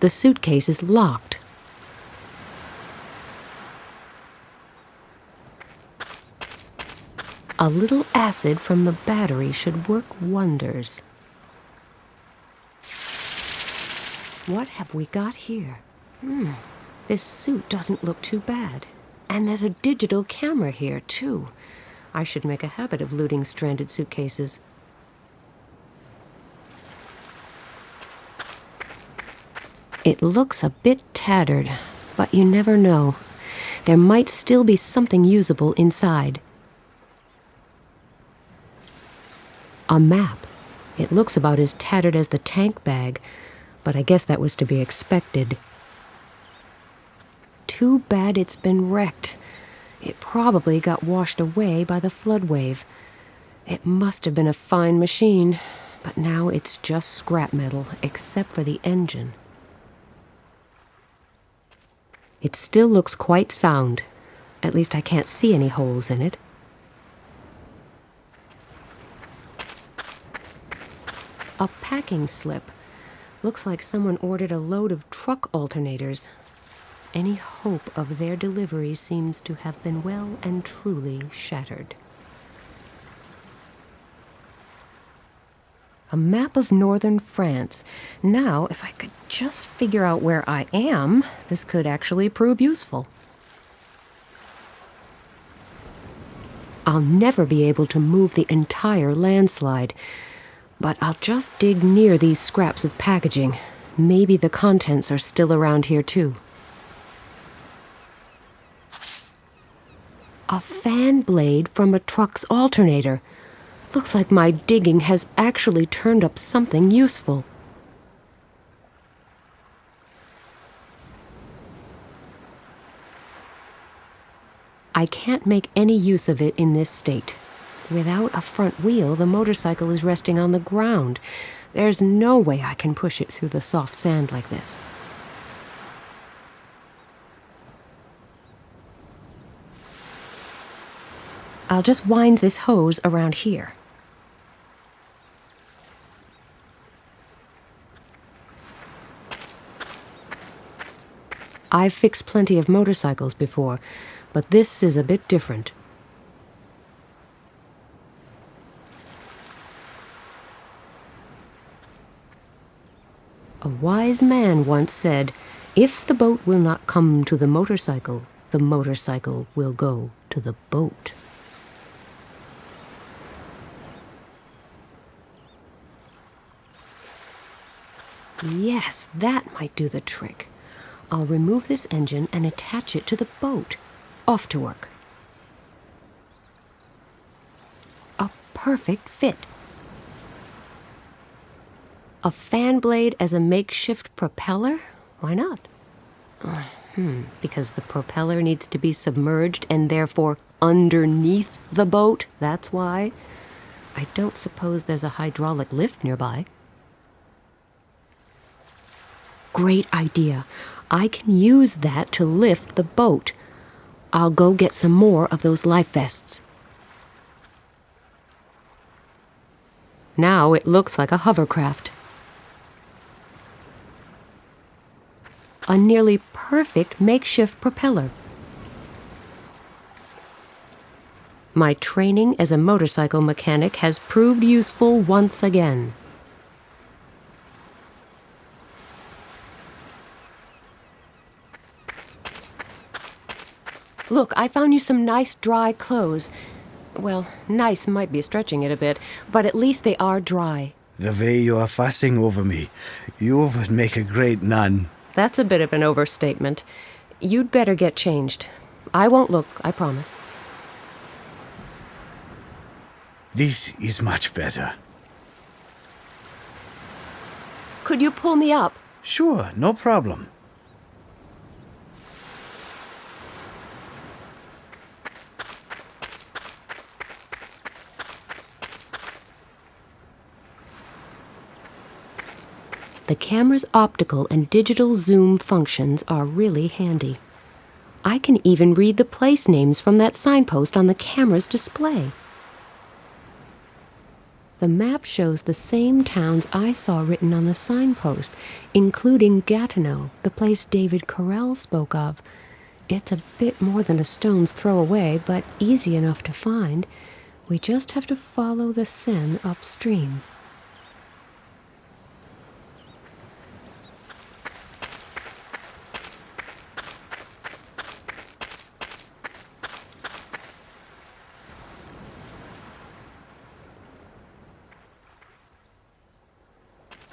The suitcase is locked. A little acid from the battery should work wonders. What have we got here? This suit doesn't look too bad. And there's a digital camera here, too. I should make a habit of looting stranded suitcases. It looks a bit tattered, but you never know. There might still be something usable inside. A map. It looks about as tattered as the tank bag, but I guess that was to be expected. Too bad it's been wrecked. It probably got washed away by the flood wave. It must have been a fine machine, but now it's just scrap metal, except for the engine. It still looks quite sound. At least I can't see any holes in it. A packing slip. Looks like someone ordered a load of truck alternators. Any hope of their delivery seems to have been well and truly shattered. A map of northern France. Now, if I could just figure out where I am, this could actually prove useful. I'll never be able to move the entire landslide, but I'll just dig near these scraps of packaging. Maybe the contents are still around here, too. A fan blade from a truck's alternator. Looks like my digging has actually turned up something useful. I can't make any use of it in this state. Without a front wheel, the motorcycle is resting on the ground. There's no way I can push it through the soft sand like this. I'll just wind this hose around here. I've fixed plenty of motorcycles before, but this is a bit different. A wise man once said, "If the boat will not come to the motorcycle will go to the boat." Yes, that might do the trick. I'll remove this engine and attach it to the boat. Off to work. A perfect fit. A fan blade as a makeshift propeller? Why not? Because the propeller needs to be submerged and therefore underneath the boat, that's why. I don't suppose there's a hydraulic lift nearby. Great idea. I can use that to lift the boat. I'll go get some more of those life vests. Now it looks like a hovercraft. A nearly perfect makeshift propeller. My training as a motorcycle mechanic has proved useful once again. Look, I found you some nice dry clothes. Well, nice might be stretching it a bit, but at least they are dry. The way you are fussing over me, you would make a great nun. That's a bit of an overstatement. You'd better get changed. I won't look, I promise. This is much better. Could you pull me up? Sure, no problem. The camera's optical and digital zoom functions are really handy. I can even read the place names from that signpost on the camera's display. The map shows the same towns I saw written on the signpost, including Gatineau, the place David Carell spoke of. It's a bit more than a stone's throw away, but easy enough to find. We just have to follow the Seine upstream.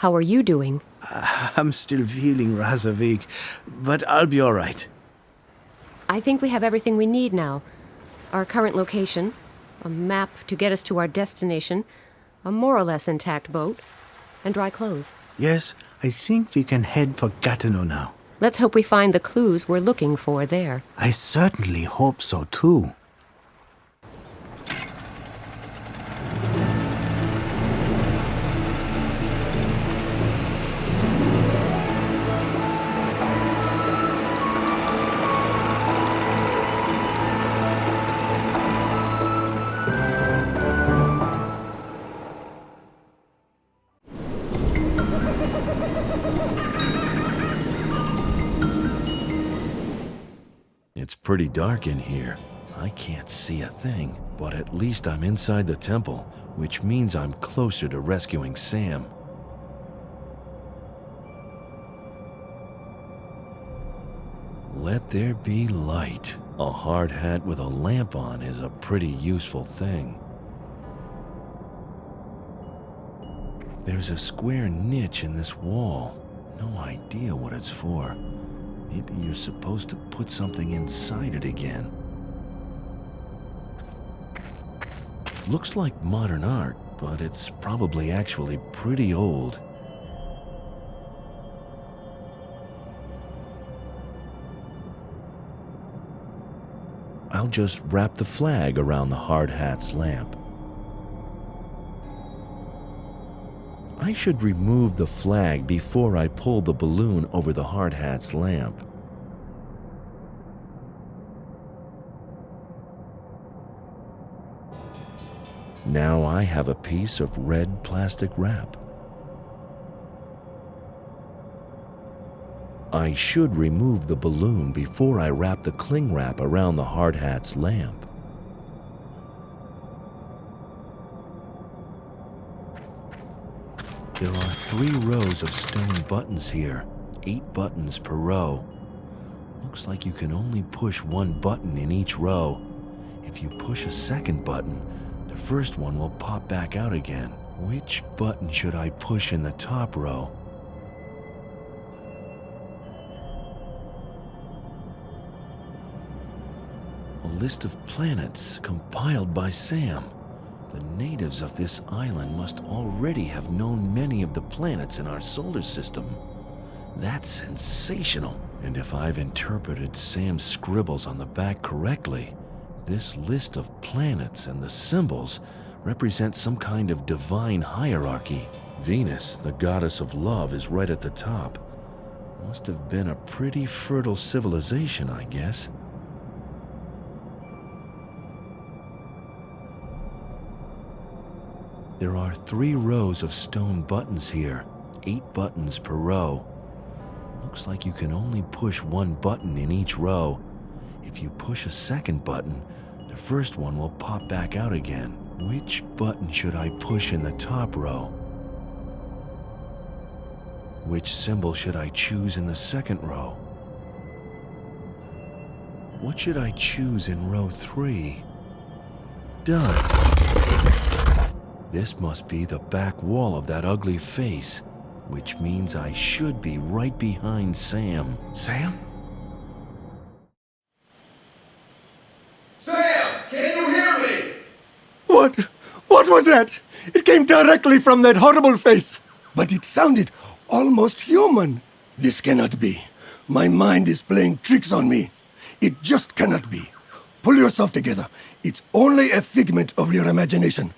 How are you doing? I'm still feeling rather weak, but I'll be all right. I think we have everything we need now. Our current location, a map to get us to our destination, a more or less intact boat, and dry clothes. Yes, I think we can head for Gatineau now. Let's hope we find the clues we're looking for there. I certainly hope so, too. It's pretty dark in here. I can't see a thing, but at least I'm inside the temple, which means I'm closer to rescuing Sam. Let there be light. A hard hat with a lamp on is a pretty useful thing. There's a square niche in this wall. No idea what it's for. Maybe you're supposed to put something inside it again. Looks like modern art, but it's probably actually pretty old. I'll just wrap the flag around the hard hat's lamp. I should remove the flag before I pull the balloon over the hard hat's lamp. Now I have a piece of red plastic wrap. I should remove the balloon before I wrap the cling wrap around the hard hat's lamp. There are 3 rows of stone buttons here, 8 buttons per row. Looks like you can only push 1 button in each row. If you push a second button, the first one will pop back out again. Which button should I push in the top row? A list of planets compiled by Sam. The natives of this island must already have known many of the planets in our solar system. That's sensational. And if I've interpreted Sam's scribbles on the back correctly, this list of planets and the symbols represent some kind of divine hierarchy. Venus, the goddess of love, is right at the top. Must have been a pretty fertile civilization, I guess. There are 3 rows of stone buttons here, 8 buttons per row. Looks like you can only push 1 button in each row. If you push a second button, the first one will pop back out again. Which button should I push in the top row? Which symbol should I choose in the second row? What should I choose in row 3? Done. This must be the back wall of that ugly face, which means I should be right behind Sam. Sam? Sam, can you hear me? What? What was that? It came directly from that horrible face. But it sounded almost human. This cannot be. My mind is playing tricks on me. It just cannot be. Pull yourself together. It's only a figment of your imagination.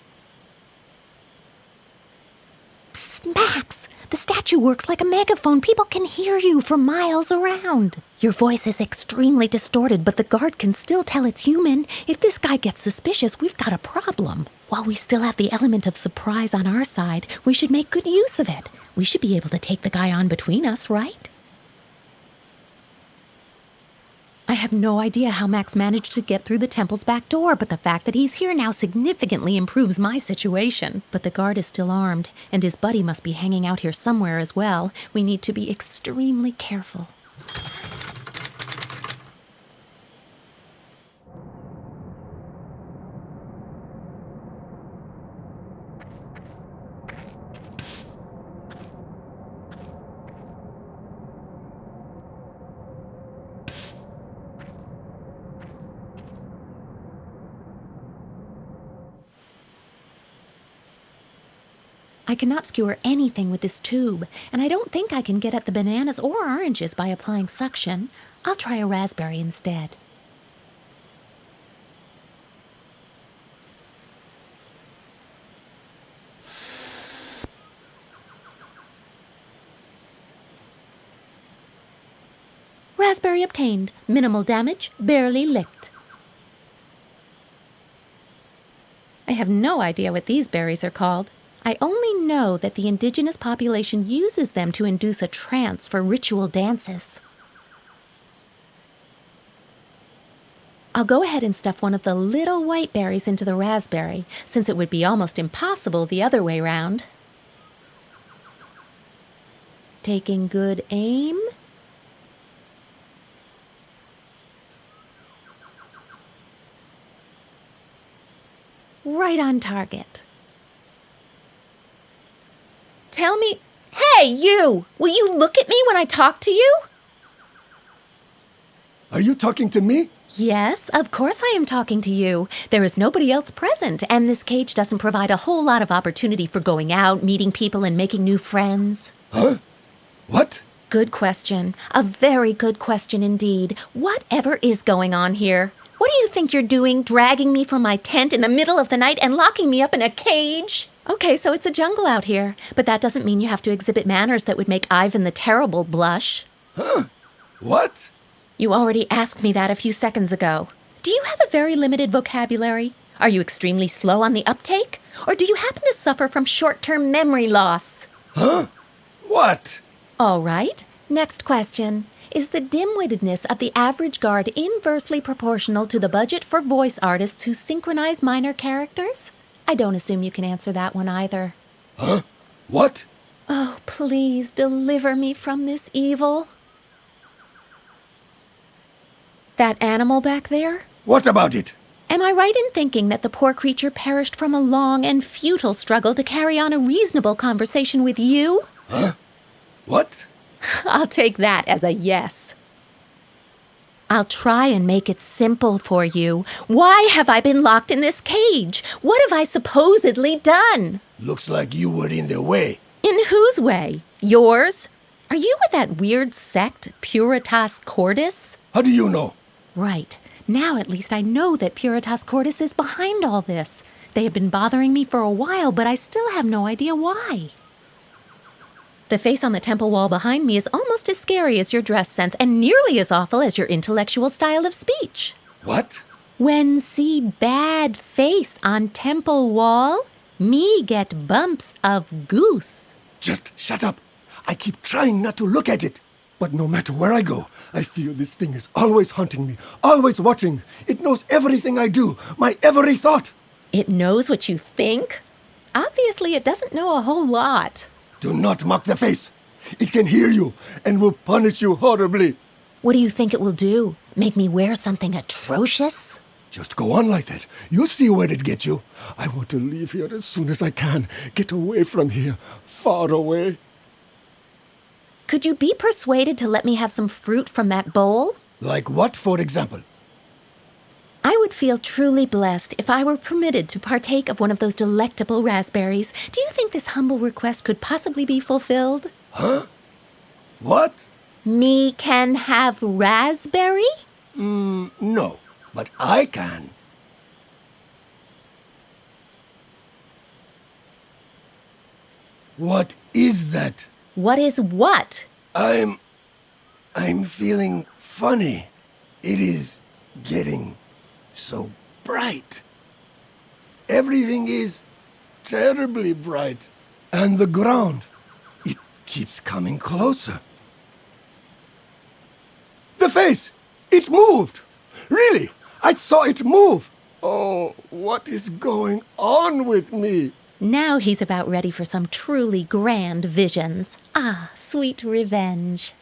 Max, the statue works like a megaphone. People can hear you for miles around. Your voice is extremely distorted, but the guard can still tell it's human. If this guy gets suspicious, we've got a problem. While we still have the element of surprise on our side, we should make good use of it. We should be able to take the guy on between us, right? I have no idea how Max managed to get through the temple's back door, but the fact that he's here now significantly improves my situation. But the guard is still armed, and his buddy must be hanging out here somewhere as well. We need to be extremely careful. I cannot skewer anything with this tube, and I don't think I can get at the bananas or oranges by applying suction. I'll try a raspberry instead. Raspberry obtained. Minimal damage, barely licked. I have no idea what these berries are called. I only know that the indigenous population uses them to induce a trance for ritual dances. I'll go ahead and stuff one of the little white berries into the raspberry, since it would be almost impossible the other way round. Taking good aim. Right on target. Tell me, hey, you! Will you look at me when I talk to you? Are you talking to me? Yes, of course I am talking to you. There is nobody else present, and this cage doesn't provide a whole lot of opportunity for going out, meeting people, and making new friends. Huh? What? Good question. A very good question indeed. Whatever is going on here? What do you think you're doing, dragging me from my tent in the middle of the night and locking me up in a cage? Okay, so it's a jungle out here, but that doesn't mean you have to exhibit manners that would make Ivan the Terrible blush. Huh? What? You already asked me that a few seconds ago. Do you have a very limited vocabulary? Are you extremely slow on the uptake? Or do you happen to suffer from short-term memory loss? Huh? What? All right, next question. Is the dim-wittedness of the average guard inversely proportional to the budget for voice artists who synchronize minor characters? I don't assume you can answer that one either. Huh? What? Oh, please deliver me from this evil. That animal back there? What about it? Am I right in thinking that the poor creature perished from a long and futile struggle to carry on a reasonable conversation with you? Huh? What? I'll take that as a yes. I'll try and make it simple for you. Why have I been locked in this cage? What have I supposedly done? Looks like you were in the way. In whose way? Yours? Are you with that weird sect, Puritas Cordis? How do you know? Right. Now at least I know that Puritas Cordis is behind all this. They have been bothering me for a while, but I still have no idea why. The face on the temple wall behind me is almost as scary as your dress sense and nearly as awful as your intellectual style of speech. What? When see bad face on temple wall, me get bumps of goose. Just shut up. I keep trying not to look at it. But no matter where I go, I feel this thing is always haunting me, always watching. It knows everything I do, my every thought. It knows what you think? Obviously, it doesn't know a whole lot. Do not mock the face. It can hear you and will punish you horribly. What do you think it will do? Make me wear something atrocious? Just go on like that. You'll see where it gets you. I want to leave here as soon as I can. Get away from here. Far away. Could you be persuaded to let me have some fruit from that bowl? Like what, for example? I would feel truly blessed if I were permitted to partake of one of those delectable raspberries. Do you think this humble request could possibly be fulfilled? Huh? What? Me can have raspberry? No, but I can. What is that? What is what? I'm feeling funny. It is getting so bright. Everything is terribly bright. And the ground, it keeps coming closer. The face, it moved. Really, I saw it move. Oh, what is going on with me? Now he's about ready for some truly grand visions. Ah, sweet revenge.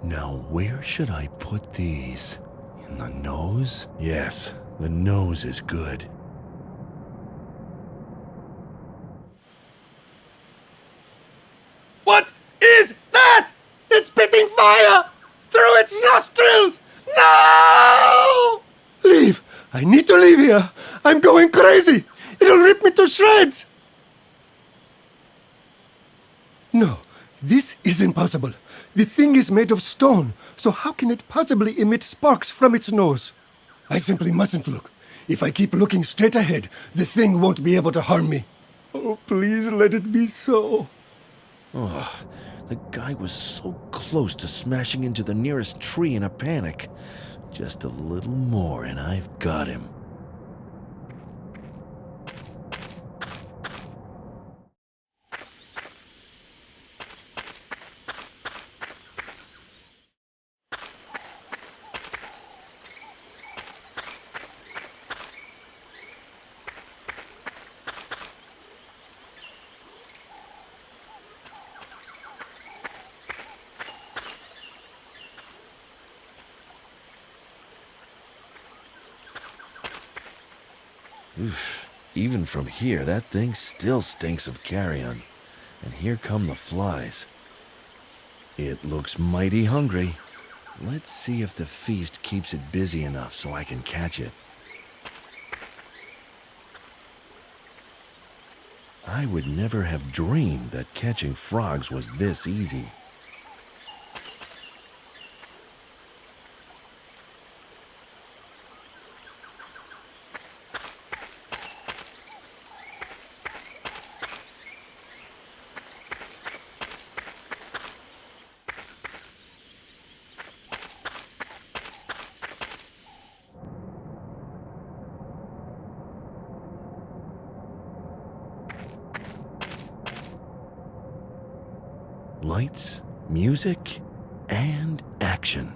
Now, where should I put these? In the nose? Yes, the nose is good. What is that? It's spitting fire through its nostrils! No! Leave! I need to leave here! I'm going crazy! It'll rip me to shreds! No, this is impossible. The thing is made of stone, so how can it possibly emit sparks from its nose? I simply mustn't look. If I keep looking straight ahead, the thing won't be able to harm me. Oh, please let it be so. Oh, the guy was so close to smashing into the nearest tree in a panic. Just a little more and I've got him. Oof. Even from here, that thing still stinks of carrion. And here come the flies. It looks mighty hungry. Let's see if the feast keeps it busy enough so I can catch it. I would never have dreamed that catching frogs was this easy. Lights, music, and action.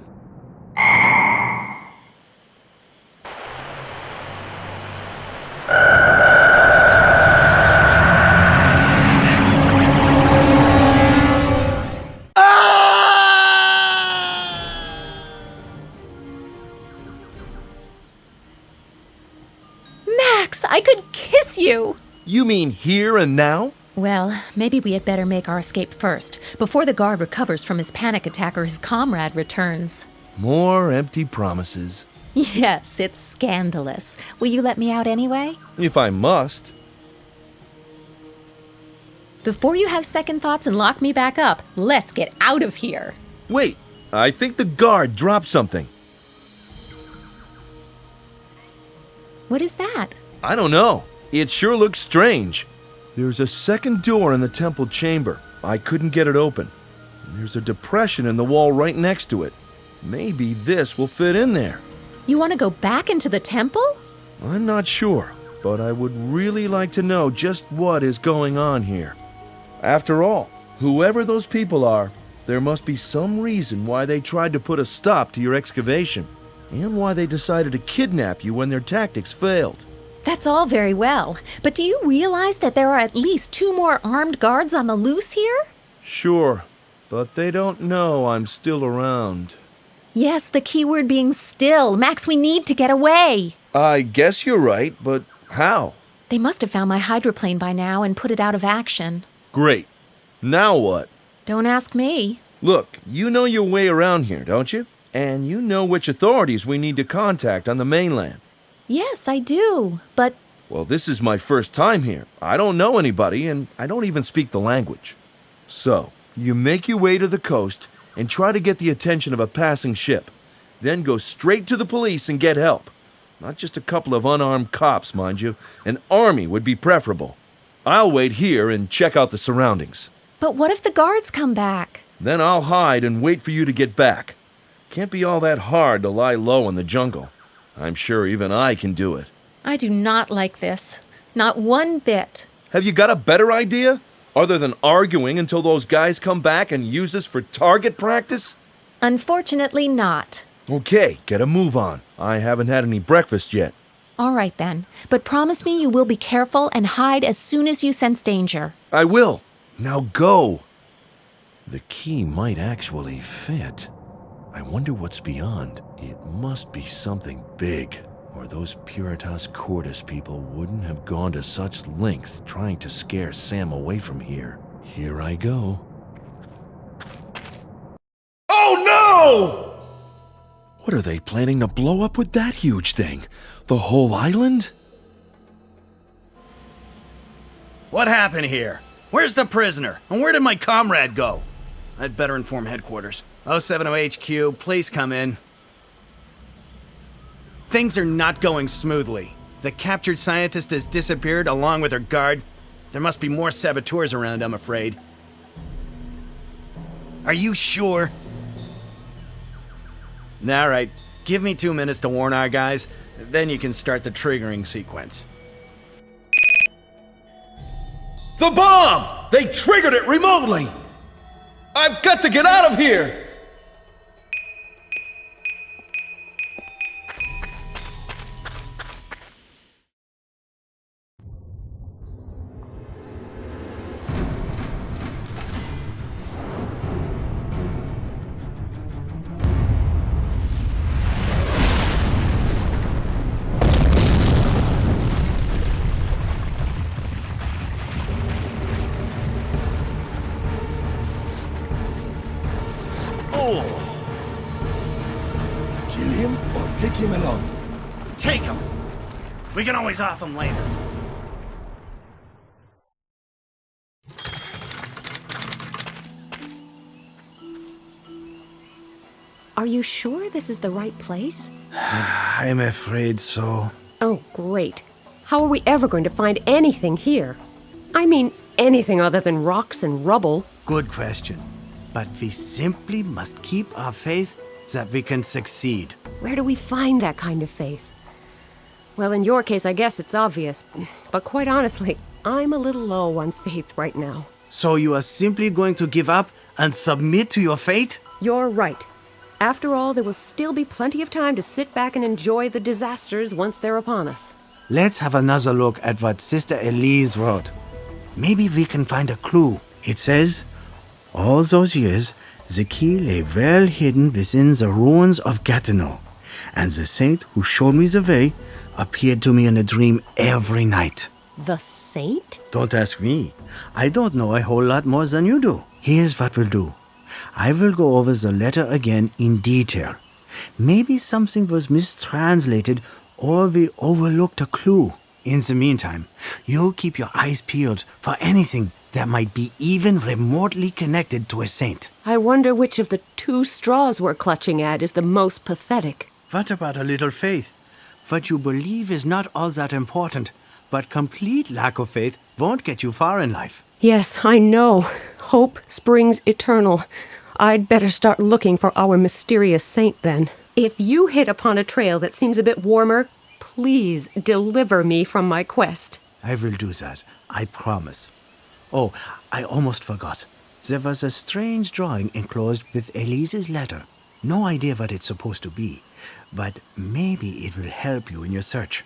Max, I could kiss you! You mean here and now? Well, maybe we had better make our escape first, before the guard recovers from his panic attack or his comrade returns. More empty promises. Yes, it's scandalous. Will you let me out anyway? If I must. Before you have second thoughts and lock me back up, let's get out of here. Wait, I think the guard dropped something. What is that? I don't know. It sure looks strange. There's a second door in the temple chamber. I couldn't get it open. And there's a depression in the wall right next to it. Maybe this will fit in there. You want to go back into the temple? I'm not sure, but I would really like to know just what is going on here. After all, whoever those people are, there must be some reason why they tried to put a stop to your excavation, and why they decided to kidnap you when their tactics failed. That's all very well, but do you realize that there are at least 2 more armed guards on the loose here? Sure, but they don't know I'm still around. Yes, the key word being still. Max, we need to get away. I guess you're right, but how? They must have found my hydroplane by now and put it out of action. Great. Now what? Don't ask me. Look, you know your way around here, don't you? And you know which authorities we need to contact on the mainland. Yes, I do, but... Well, this is my first time here. I don't know anybody, and I don't even speak the language. So, you make your way to the coast and try to get the attention of a passing ship. Then go straight to the police and get help. Not just a couple of unarmed cops, mind you. An army would be preferable. I'll wait here and check out the surroundings. But what if the guards come back? Then I'll hide and wait for you to get back. Can't be all that hard to lie low in the jungle. I'm sure even I can do it. I do not like this. Not one bit. Have you got a better idea? Other than arguing until those guys come back and use us for target practice? Unfortunately not. Okay, get a move on. I haven't had any breakfast yet. All right then. But promise me you will be careful and hide as soon as you sense danger. I will. Now go. The key might actually fit. I wonder what's beyond. It must be something big, or those Puritas Cordis people wouldn't have gone to such lengths trying to scare Sam away from here. Here I go. Oh no! What are they planning to blow up with that huge thing? The whole island? What happened here? Where's the prisoner? And where did my comrade go? I'd better inform headquarters. 070 HQ, please come in. Things are not going smoothly. The captured scientist has disappeared along with her guard. There must be more saboteurs around, I'm afraid. Are you sure? All right, give me 2 minutes to warn our guys, then you can start the triggering sequence. The bomb! They triggered it remotely! I've got to get out of here! Kill him or take him along. Take him! We can always off him later. Are you sure this is the right place? I'm afraid so. Oh, great. How are we ever going to find anything here? I mean, anything other than rocks and rubble. Good question. But we simply must keep our faith that we can succeed. Where do we find that kind of faith? Well, in your case, I guess it's obvious. But quite honestly, I'm a little low on faith right now. So you are simply going to give up and submit to your fate? You're right. After all, there will still be plenty of time to sit back and enjoy the disasters once they're upon us. Let's have another look at what Sister Elise wrote. Maybe we can find a clue. It says, all those years, the key lay well hidden within the ruins of Gatineau, and the saint who showed me the way appeared to me in a dream every night. The saint? Don't ask me. I don't know a whole lot more than you do. Here's what we'll do. I will go over the letter again in detail. Maybe something was mistranslated or we overlooked a clue. In the meantime, you keep your eyes peeled for anything that might be even remotely connected to a saint. I wonder which of the two straws we're clutching at is the most pathetic. What about a little faith? What you believe is not all that important, but complete lack of faith won't get you far in life. Yes, I know. Hope springs eternal. I'd better start looking for our mysterious saint then. If you hit upon a trail that seems a bit warmer, please deliver me from my quest. I will do that, I promise. Oh, I almost forgot. There was a strange drawing enclosed with Elise's letter. No idea what it's supposed to be, but maybe it will help you in your search.